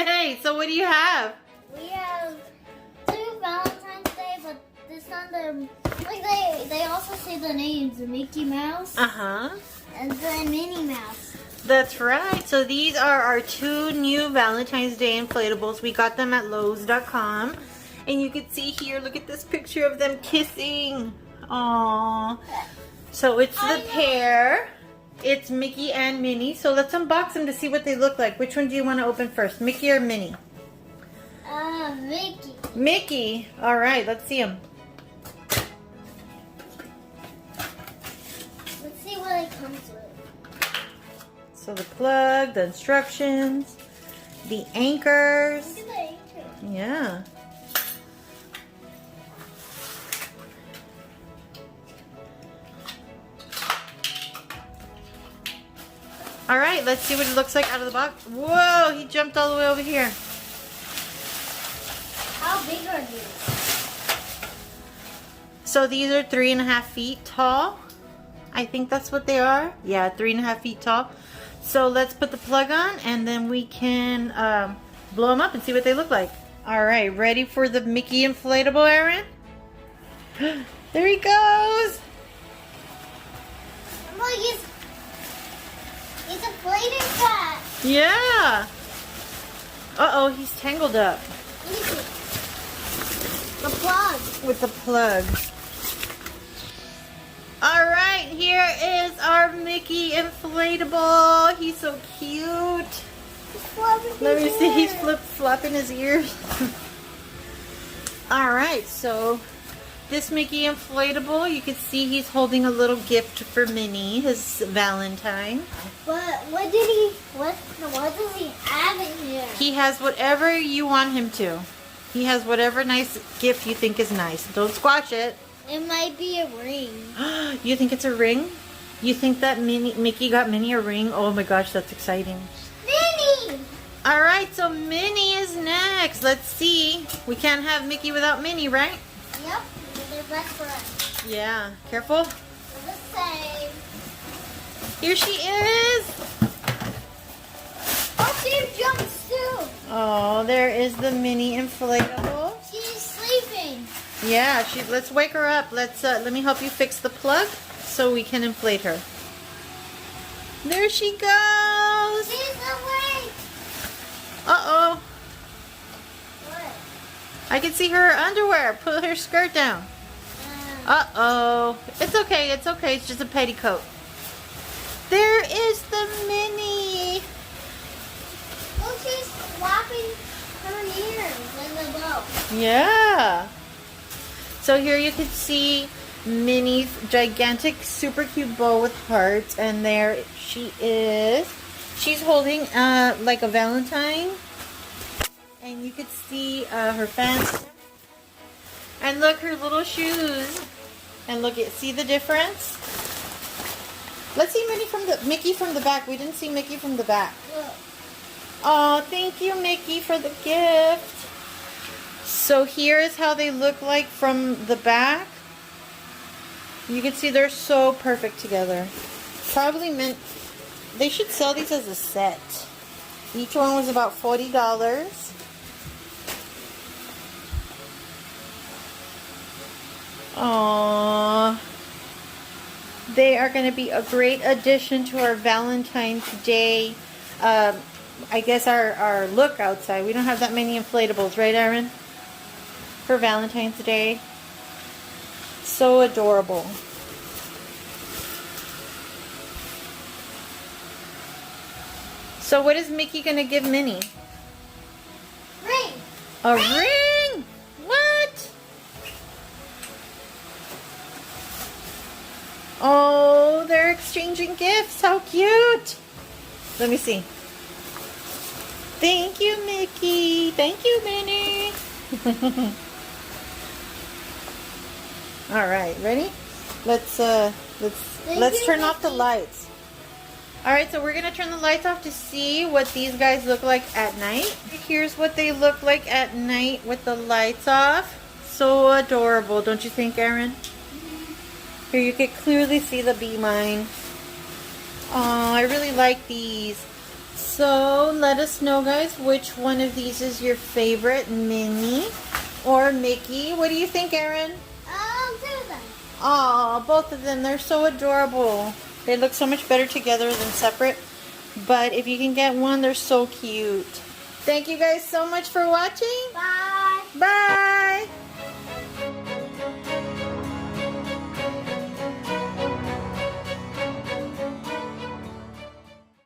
Hey, so what do you have? We have 2 Valentine's Day, but this on the they also say the names, the Mickey Mouse and the Minnie Mouse. That's right. So these are our 2 new Valentine's Day inflatables. We got them at Lowe's.com. And you can see here, look at this picture of them kissing. Aww. So it's the pair. It's Mickey and Minnie. So let's unbox them to see what they look like. Which one do you want to open first? Mickey or Minnie? Mickey. Mickey. All right, let's see them. Let's see what it comes with. So the plug, the instructions, the anchors. Look at the anchor. Yeah. All right, let's see what it looks like out of the box. Whoa, he jumped all the way over here. How big are these? So these are 3.5 feet tall. I think that's what they are. Yeah, 3.5 feet tall. So let's put the plug on and then we can blow them up and see what they look like. All right, ready for the Mickey inflatable, Aaron? There he goes. Look, he's inflated fat. Yeah. Uh-oh, he's tangled up. The plug. With the plug. All right, here is our Mickey inflatable. He's so cute. Let me see, he's flopping his ears. All right, so this Mickey inflatable, you can see he's holding a little gift for Minnie, his Valentine. But what does he have in here? He has whatever you want him to. He has whatever nice gift you think is nice. Don't squash it. It might be a ring. You think it's a ring? You think that Mickey got Minnie a ring? Oh my gosh, that's exciting. Minnie! Alright, so Minnie is next. Let's see. We can't have Mickey without Minnie, right? Yep, they're best friends. Yeah, careful. They're the same. Here she is. Oh, she jumps too. Oh, there is the Minnie inflatable. She's sleeping. Yeah, let's wake her up. Let me help you fix the plug so we can inflate her. There she goes. She's awake. Uh-oh. What? I can see her underwear. Pull her skirt down. Uh-oh. It's okay. It's okay. It's just a petticoat. There is the Minnie. Oh, she's flopping her ears in the boat. Yeah. So here you can see Minnie's gigantic, super cute bow with hearts. And there she is. She's holding like a Valentine. And you could see her fancy. And look, her little shoes. And look, see the difference? Let's see Mickey from the back. We didn't see Mickey from the back. Oh, thank you, Mickey, for the gift. So here is how they look like from the back. You can see they're so perfect together. Probably meant they should sell these as a set. Each one was about $40. Aww. They are going to be a great addition to our Valentine's Day, I guess our look outside. We don't have that many inflatables, right, Aaron? For Valentine's Day. So adorable. So what is Mickey going to give Minnie? Ring. A ring? What? Oh, they're exchanging gifts. How cute. Let me see. Thank you, Mickey. Thank you, Minnie. All right, ready? Let's turn off the lights. All right, so we're gonna turn the lights off to see what these guys look like at night. Here's what they look like at night with the lights off. So adorable, don't you think, Aaron? Here you can clearly see the beamine. Oh, I really like these. So let us know, guys, which one of these is your favorite, Minnie or Mickey. What do you think, Aaron? Two of them. Oh, both of them. They're so adorable. They look so much better together than separate. But if you can get one, they're so cute. Thank you guys so much for watching. Bye. Bye.